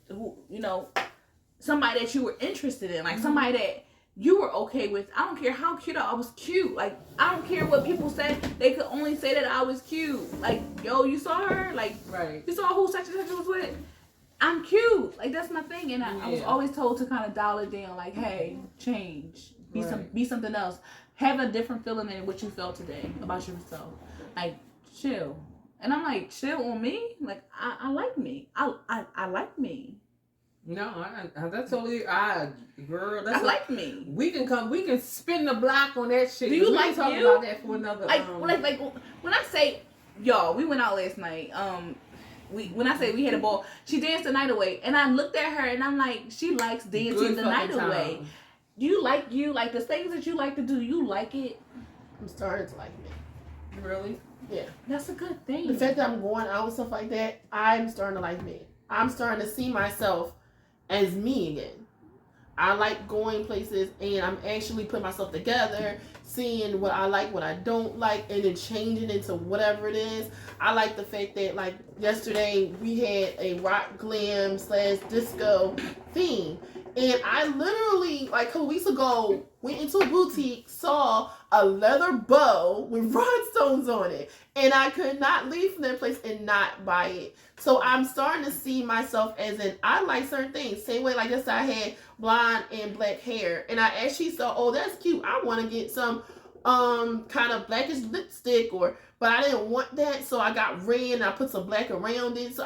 somebody that you were interested in. Like, somebody that you were okay with. I don't care how cute I was cute. Like, I don't care what people said. They could only say that I was cute. Like, yo, you saw her? Like, right. You saw who such and such was with? I'm cute. Like, that's my thing. And I was always told to kind of dial it down. Like, hey, change. Be something else. Have a different feeling than what you felt today about yourself. Like, chill. And I'm like, chill on me? Like, I like me. I like me. No, that's totally girl. That's like me. We can spin the block on that shit. Do you like talk you? about that for another? Like when I say, y'all, we went out last night. When I say we had a ball, she danced the night away, and I looked at her and I'm like, she likes dancing the night away. Do you like the things that you like to do? You like it? I'm starting to like me. Really? Yeah. That's a good thing. The fact that I'm going out and stuff like that, I'm starting to like me. I'm starting to see myself as me again. I like going places, and I'm actually putting myself together, seeing what I like, what I don't like, and then changing into whatever it is. I like the fact that, like, yesterday we had a rock glam / disco theme, and I literally, like, a couple weeks ago, went into a boutique, saw a leather bow with rhinestones on it, and I could not leave from that place and not buy it. So I'm starting to see myself as I like certain things. Same way, like this, I had blonde and black hair, and I actually saw, oh, that's cute. I want to get some kind of blackish lipstick, but I didn't want that, so I got red and I put some black around it. So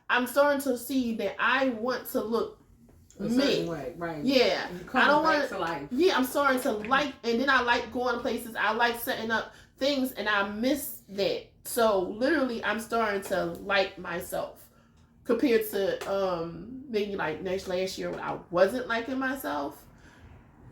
I'm starting to see that I want to look me. Way, right. Yeah. I don't want to life. Yeah, I'm starting to like, and then I like going to places. I like setting up things, and I miss that. So literally, I'm starting to like myself compared to maybe like last year when I wasn't liking myself.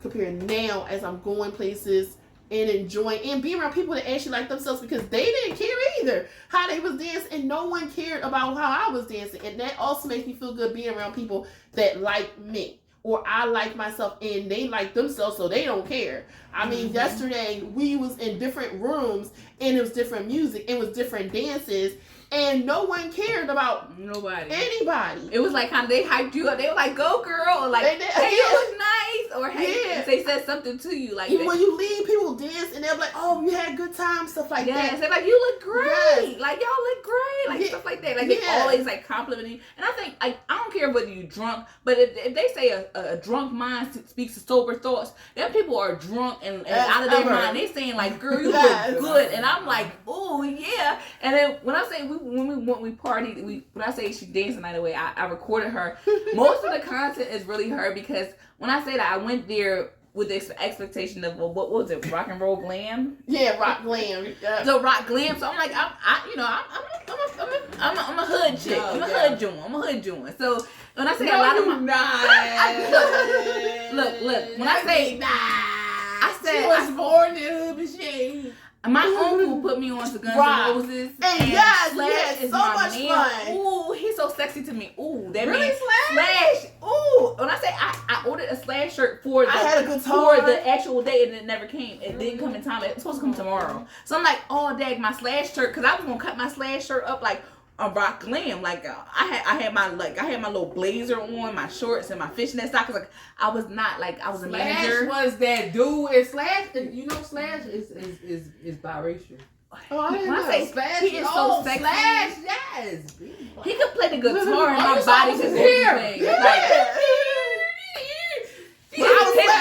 Compared now as I'm going places and enjoying and being around people that actually like themselves, because they didn't care either how they was dancing, and no one cared about how I was dancing. And that also makes me feel good, being around people that like me, or I like myself and they like themselves, so they don't care. I mean, yesterday we was in different rooms and it was different music, it was different dances, and no one cared about anybody. It was like kind of, they hyped you up. They were like, "Go, girl!" Or like, "Hey, you look nice," or "Hey," they said something to you like. Even when you leave, people dance and they're like, "Oh, you had a good time," stuff like that. Yes, they're like, "You look great!" Like, y'all look great, like stuff like that. Like they always like complimenting you. And I think, like, I don't care whether you drunk, but if they say a drunk mind speaks to sober thoughts, them people are drunk and out of their mind. They saying like, "Girl, you look good," and I'm like, "Oh yeah." And then when I say when we partied, when I say she danced the night away, I recorded her. Most of the content is really her, because when I say that I went there with the expectation of, well, what was it, rock and roll glam? Yeah, rock glam. Yeah. So rock glam. So I'm like, I'm a hood chick. I'm a hood joint. So when I say a lot of look. When I say I said she was born in hood. My uncle put me on to Guns N' Roses. And Slash is so my much man. Fun. Ooh, he's so sexy to me. Ooh, that really man. Slash. Ooh, when I say I ordered a Slash shirt for the actual day, and it never came. It didn't come in time. It's supposed to come tomorrow. So I'm like, oh dang, my Slash shirt, because I was gonna cut my Slash shirt up like a rock glam. Like I had my little blazer on, my shorts, and my fishnet stockings. Like I was not like I was a manager. Slash was that dude, and Slash, you know, Slash is biracial. Oh, I when I say Slash, he is so sexy. Slash, yes. He could play the guitar, and my body could do everything. Yeah. Like, his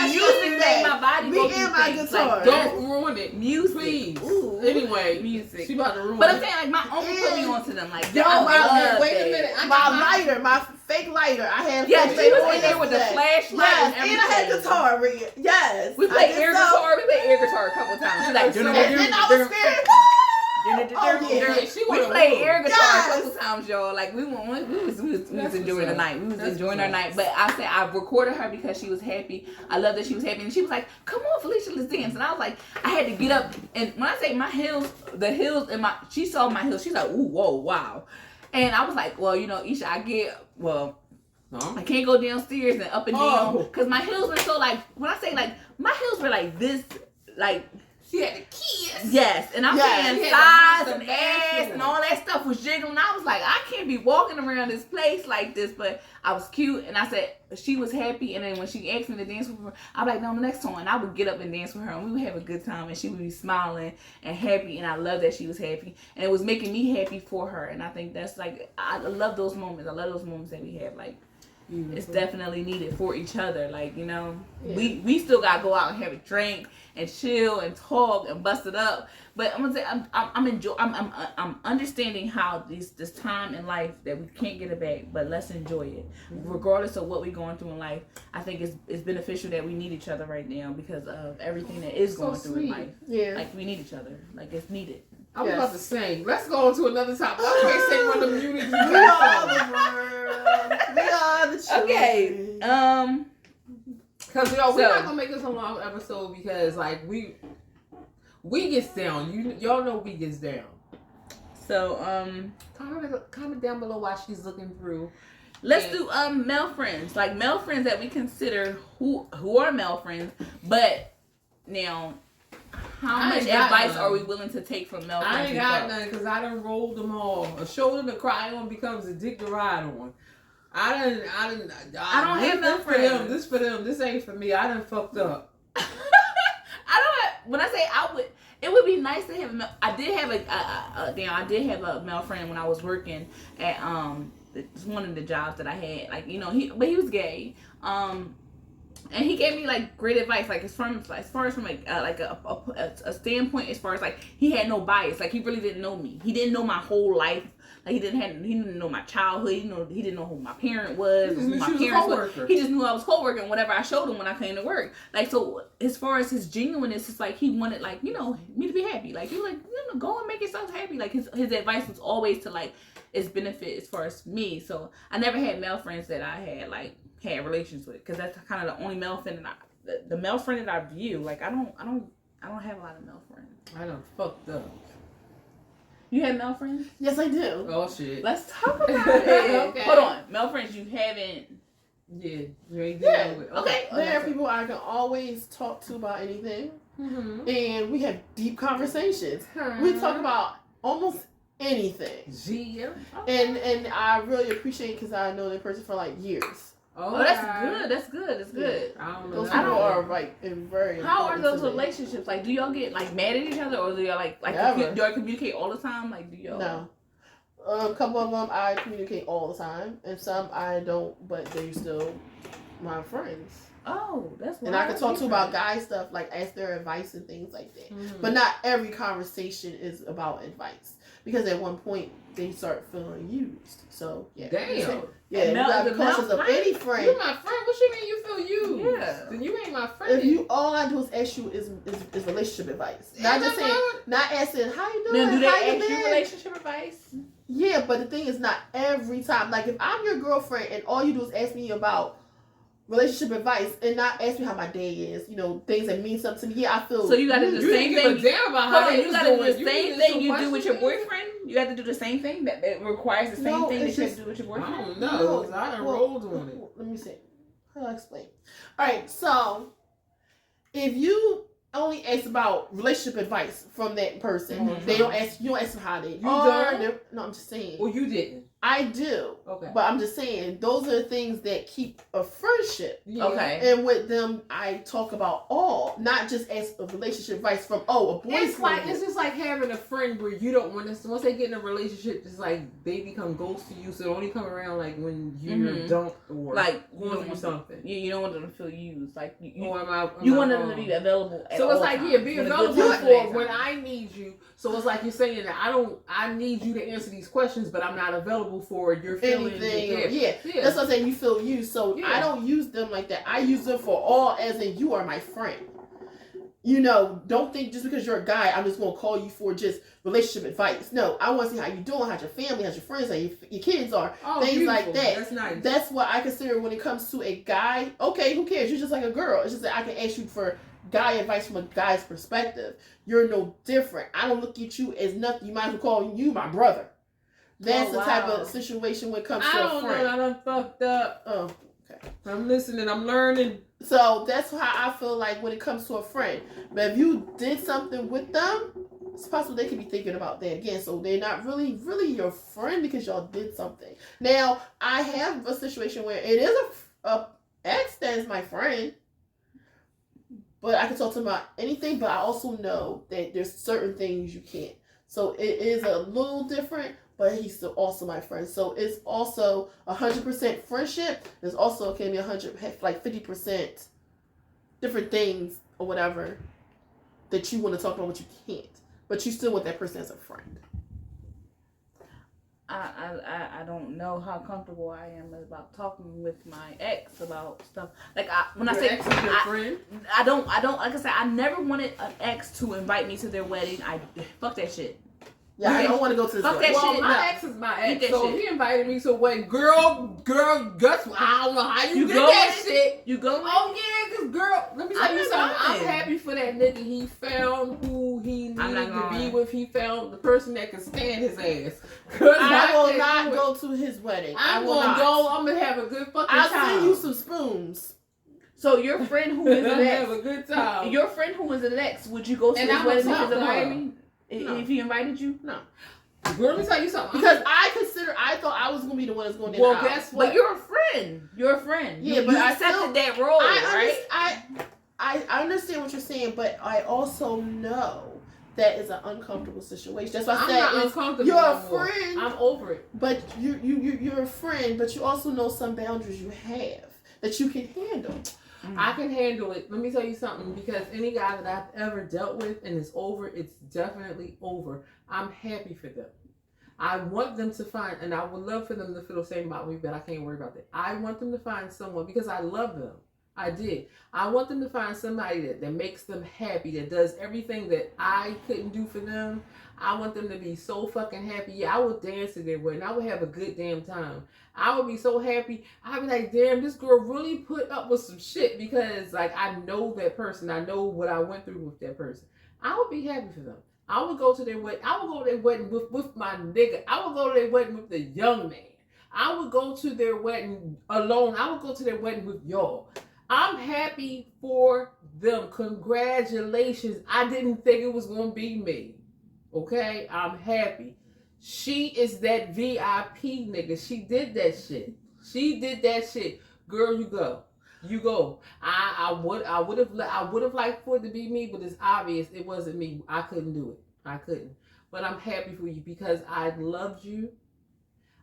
Yes, music make my body Me go and through my things. guitar. Like, Don't ruin it. music. Please. Ooh. Anyway, Music. she about to ruin But I'm it. saying, like, my uncle put me onto them. Like, Yo, I love wait a that. minute. I My got lighter, my fake lighter. I had Yeah, fake she was lighter in there with the yesterday. flashlight Yes, and and I had everything. guitar rig. Yes. We I played did air so. guitar. We played air guitar a couple times. She's like, And then I was scared. Oh, yeah. She we wanna played move. air guitar Yes. a couple times, y'all. Like we was That's enjoying the what's up. night. We was That's enjoying what's our up. night. But I said I recorded her because she was happy. I love that she was happy, and she was like, "Come on, Felicia, let's dance." And I was like, I had to get up. And when I say my heels, the heels in my, she saw my heels. She's like, "Ooh, whoa, wow." And I was like, "Well, you know, Isha, I can't go downstairs and up and down because my heels were so like. When I say like, my heels were like this, like." She had the kiss. Yes, and I'm Yes. saying She thighs had the and muscle ass and all that stuff was jiggling. I was like, I can't be walking around this place like this, but I was cute, and I said she was happy. And then when she asked me to dance with her, I'm like, no, the next song, and I would get up and dance with her, and we would have a good time, and she would be smiling and happy, and I love that she was happy, and it was making me happy for her, and I think that's like, I love those moments. I love those moments that we have, like. It's definitely needed for each other. Like, you know, we still gotta go out and have a drink and chill and talk and bust it up. But I'm gonna say I'm understanding how this time in life that we can't get it back, but let's enjoy it. Regardless of what we're going through in life, I think it's beneficial that we need each other right now because of everything that is going through in life. Yeah. Like we need each other. Like it's needed. I was about to sing. Let's go on to another topic. I can't say one of the music. We are the world. We are the children. Okay. Because we're not gonna make this a long episode because like we gets down. Y'all know we gets down. So comment down below while she's looking through. let's do male friends, like male friends that we consider who are male friends, but now how much advice are we willing to take from male friends? I ain't got none because I done rolled them all. A shoulder to cry on becomes a dick to ride on. I don't have male friends. This for them. This ain't for me. I done fucked up. When I say I would, it would be nice to have. I did have I did have a male friend when I was working at it's one of the jobs that I had. Like, you know, he was gay. And he gave me like great advice, like as far as from like a standpoint, as far as like he had no bias, like he really didn't know me. He didn't know my whole life. Like he didn't know my childhood. He didn't know who my parent was, who my parents were. He just knew I was co-working whatever I showed him when I came to work. Like, so as far as his genuineness, it's like he wanted, like, you know, me to be happy. Like, he was like, you know, go and make yourself happy. Like his advice was always to like its benefit as far as me. So I never had male friends that I had relations with, because that's kind of the only male friend that the male friend that I view. Like I don't have a lot of male friends. I done fucked up. You have male friends? Yes, I do. Oh shit. Let's talk about it. Okay. Hold on, male friends you haven't. Yeah, you ain't Yeah. dealing with. Okay. There are people I can always talk to about anything, and we have deep conversations. We talk about almost anything, Yeah. and I really appreciate it because I know that person for like years. Oh, that's good. That's good. That's good. I don't know. Those people are like very. How are important those to me. relationships? Like, do y'all get like mad at each other, or do y'all like Never. do y'all communicate all the time? Like, do y'all? No. A couple of them I communicate all the time, and some I don't, but they're still my friends. Oh, that's. And I can talk to about guy stuff, like ask their advice and things like that. But not every conversation is about advice, because at one point they start feeling used. So yeah. Damn. Yeah, you gotta be cautious of any friend. You my friend. What you mean you feel used? Yeah. Then you ain't my friend. If you all I do is ask you is relationship advice. Not just saying, not asking how you doing. Now, do they how ask you been? relationship advice? Yeah, but the thing is, not every time. Like if I'm your girlfriend and all you do is ask me about relationship advice and not ask me how my day is, you know, things that mean something to me. Yeah, I feel. So you got to do the same give thing. a damn about how You got to do the same thing you do with your boyfriend. boyfriend. You have to do the same thing that requires the same No, thing that it's you have just- to do with your I boyfriend. don't know. I done rolled on it. Let me see. How do I explain? All right, so if you only ask about relationship advice from that person, Mhm. they don't ask. You don't ask them how they You are. don't? No, I'm just saying. Well, you didn't. I do. Okay. But I'm just saying, those are the things that keep a friendship. Yeah. Okay. And with them, I talk about all, not just as a relationship advice from, a boy's It's like, point of it's just like having a friend where you don't want to, once they get in a relationship, it's like they become ghosts to you, so they only come around like when you're dumped or like going through something. You don't want them to feel used. Like you Or want them to be available at so it's all like, times. yeah, be When a available good time, for bad when time. I need you. So it's like you're saying that I need you to answer these questions, but I'm not available for your feelings. anything. Yeah. That's what I'm saying. You feel used. So Yeah. I don't use them like that. I use them for all, as in you are my friend. You know, don't think just because you're a guy, I'm just going to call you for just relationship advice. No, I want to see how you doing, how's your family, how's your friends, how your kids are. Oh, things beautiful. like that. That's nice. That's what I consider when it comes to a guy. Okay, who cares? You're just like a girl. It's just that I can ask you for guy advice from a guy's perspective. You're no different. I don't look at you as nothing. You might as well call you my brother. That's the type of situation when it comes to a friend. I done fucked up. Oh, okay. I'm listening. I'm learning. So that's how I feel like when it comes to a friend. But if you did something with them, it's possible they could be thinking about that again. So they're not really your friend because y'all did something. Now, I have a situation where it is a ex that is my friend. But I can talk to him about anything, but I also know that there's certain things you can't. So it is a little different, but he's still also my friend. So it's also 100% friendship. There's also can be 50% different things or whatever that you want to talk about, but you can't. But you still want that person as a friend. I don't know how comfortable I am about talking with my ex about stuff. Like when I say ex is your friend, I don't like I said, I never wanted an ex to invite me to their wedding. I fuck that shit. Yeah, I don't want to go to this Fuck wedding. that well, shit, my no. ex is my ex, That so shit. he invited me to a wedding. Girl, guess what? I don't know how you did go that with shit. You go. Oh yeah, cause girl, let me tell you something. I'm happy for that nigga. He found who he needed to be with. He found the person that can stand his ass. I will not go to his wedding. I'm gonna go. I'm gonna have a good fucking I'll time. send you some spoons. So your friend who is I'm an gonna have ex, a good time. your friend who is an ex, would you go to And his I'm wedding gonna because of talk to her. Miami? No. If he invited you? No. Girl, let me tell you something. Because I thought I was going to be the one that's going to well, out. guess what? But you're a friend. You're a friend. Yeah, You but I accepted still- that role, right? I understand what you're saying, but I also know that is an uncomfortable situation. That's why I I'm said not it's- uncomfortable. you're a no more. friend. I'm over it. But you're a friend, but you also know some boundaries you have that you can handle. I can handle it. Let me tell you something, because any guy that I've ever dealt with and it's over, it's definitely over. I'm happy for them. I want them to find, and I would love for them to feel the same about me, but I can't worry about that. I want them to find someone, because I love them. I did. I want them to find somebody that makes them happy, that does everything that I couldn't do for them. I want them to be so fucking happy. Yeah, I would dance to their wedding. I would have a good damn time. I would be so happy. I'd be like, damn, this girl really put up with some shit, because like I know that person. I know what I went through with that person. I would be happy for them. I would go to their wedding. I would go to their wedding with my nigga. I would go to their wedding with the young man. I would go to their wedding alone. I would go to their wedding with y'all. I'm happy for them. Congratulations. I didn't think it was going to be me. Okay? I'm happy. She is that VIP nigga. She did that shit. She did that shit. Girl, you go. You go. I would have liked for it to be me, but it's obvious it wasn't me. I couldn't do it. I couldn't. But I'm happy for you because I loved you.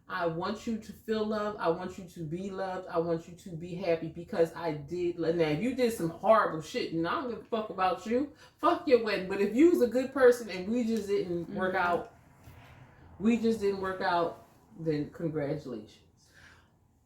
I want you to feel loved. I want you to be loved. I want you to be happy because I did. Now, if you did some horrible shit, and I don't give a fuck about you, fuck your wedding. But if you was a good person and we just didn't work out, then congratulations.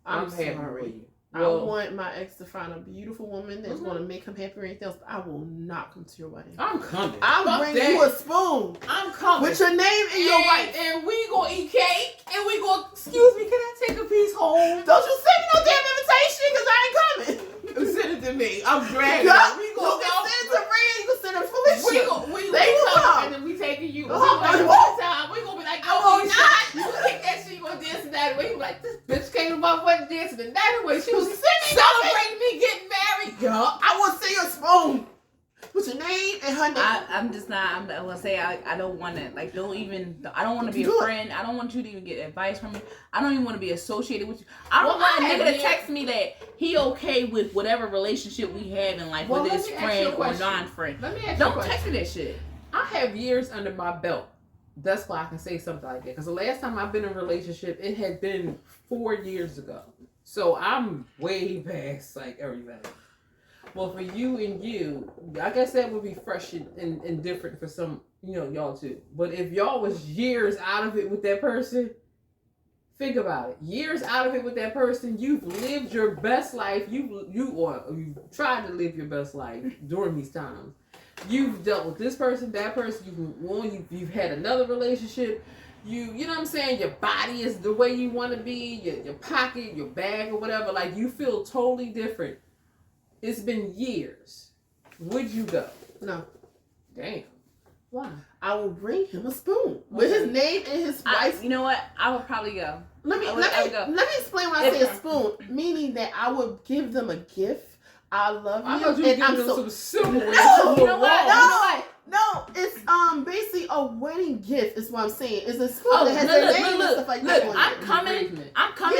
I'm happy sorry. for you. I Well, want my ex to find a beautiful woman that's going to make him happy or anything else. But I will not come to your wedding. I'm coming. I'll Fuck bring that. you a spoon I'm coming. with your name and your wife. And we gonna eat cake. And we gonna, excuse me, can I take a piece home? Don't you send me no damn invitation because I ain't coming. Send it to me. I'm dragging You it. We gonna can go. send it to Rhea. You can send it to Felicia. We They will come, come. and then we taking you. Oh, We I gonna won't. time. We gonna be like, I will not. You kick that shit. You gonna dance the night away. You be like, this bitch came about what dancing the night away. She was Send me celebrating me getting married. I will send you a spoon with your name And her name. I'm just not. I'm gonna say I don't want to. Like, I don't want to be a friend. I don't want you to even get advice from me. I don't even want to be associated with you. I don't want a nigga to text me that he okay with whatever relationship we have in life, whether it's friend or non-friend. Let me ask you Don't text me that shit. I have years under my belt. That's why I can say something like that. Because the last time I've been in a relationship, it had been 4 years ago. So I'm way past like everything. Well, for you and you, I guess that would be fresh and different for some, y'all too. But if y'all was years out of it with that person, think about it. Years out of it with that person, you've lived your best life. You tried to live your best life during these times. You've dealt with this person, that person. You've had another relationship. You know what I'm saying? Your body is the way you want to be. Your pocket, your bag, or whatever. Like, you feel totally different. It's been years. Would you go? No. Damn. Why? I will bring him a spoon with his name and his wife's. You know what? I would probably go. Let me explain when I say a spoon. Meaning that I would give them a gift. I love you. I thought you and were I'm giving so them some symbol. No, you know what? No, it's basically a wedding gift is what I'm saying. It's a spoon that has their name and stuff like that. Look, I'm coming.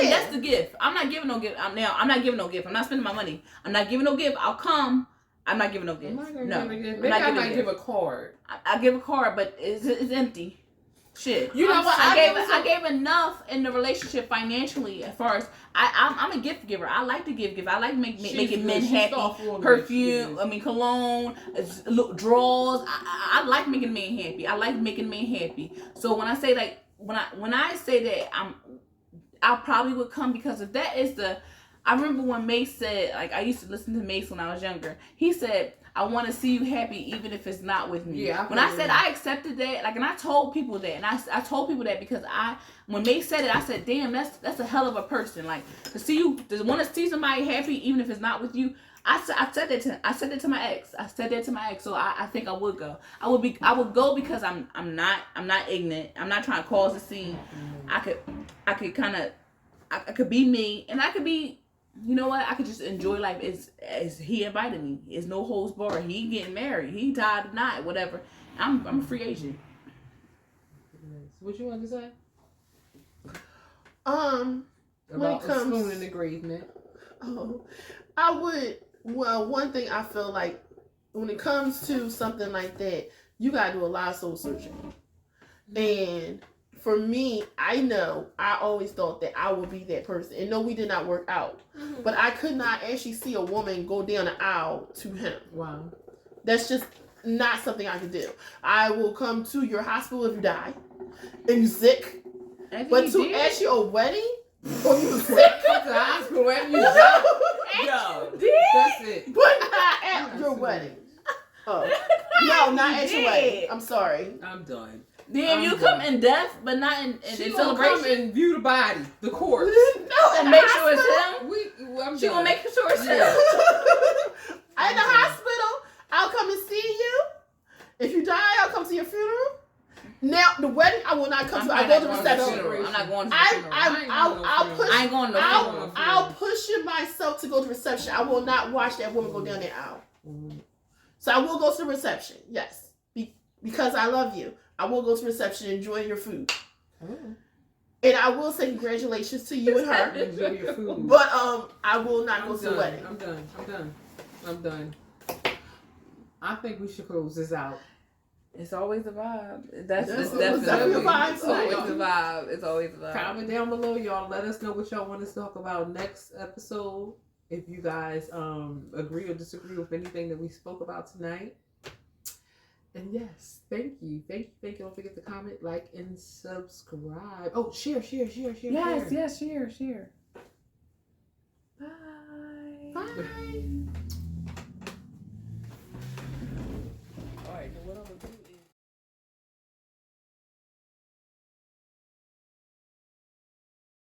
Yeah. That's the gift. I'm not giving no gift. I'm not giving no gift. I'm not spending my money. I'm not giving no gift. I'll come. I'm not giving no gift. No. Maybe I might give a card. I give a card, but it's empty. Shit. You know what? I gave enough in the relationship financially as far as I'm a gift giver. I like to give. I like making men happy. Perfume, cologne, drawers. I like making men happy. I like making men happy. So when I say like when I say that I probably would come because if that is the. I remember when Mace said, like, I used to listen to Mace when I was younger. He said, I want to see you happy even if it's not with me. Yeah, when I said I accepted that, like, and I told people that, and I told people that because when Mace said it, I said, damn, that's a hell of a person. Like, to want to see somebody happy even if it's not with you. I said that to my ex. I said that to my ex. So I think I would go. I would go because I'm not ignorant. I'm not trying to cause a scene. I could be me, and I could be. You know what? I could just enjoy life as he invited me. It's no holds barred. He getting married. He tied or not, whatever. I'm a free agent. What you want to say? About a spoon and engagement. Oh, I would. Well, one thing I feel like when it comes to something like that, you gotta do a lot of soul searching. And for me, I know I always thought that I would be that person. And no, we did not work out. Mm-hmm. But I could not actually see a woman go down the aisle to him. Wow. That's just not something I could do. I will come to your hospital if you die. If you're sick. But to ask you a wedding? Or you sick? Come to the hospital if you die. Yo, that's it. But not at your wedding. Oh. No, not at your wedding. I'm sorry. I'm done. Then you come in death, but not in celebration. Come and view the body, the corpse. No, and make sure it's him. She gonna make sure it's him. In the hospital, I'll come and see you. If you die, I'll come to your funeral. Now the wedding, I will not come to. I go to the reception. I'm not going to the funeral. I ain't going to funeral. I'll push myself to go to reception. I will not watch that woman go down that aisle. So I will go to the reception. Yes, because I love you. I will go to reception and enjoy your food. And I will say congratulations to you and her. Enjoy your food. But I will not go to the wedding. I'm done. I think we should close this out. It's always a vibe. That's definitely a vibe. It's always a vibe. It's always a vibe. Comment down below, y'all. Let us know what y'all want us to talk about next episode. If you guys agree or disagree with anything that we spoke about tonight. And yes, thank you. Don't forget to comment, like, and subscribe. Oh, share. Yes, share. Bye. Bye.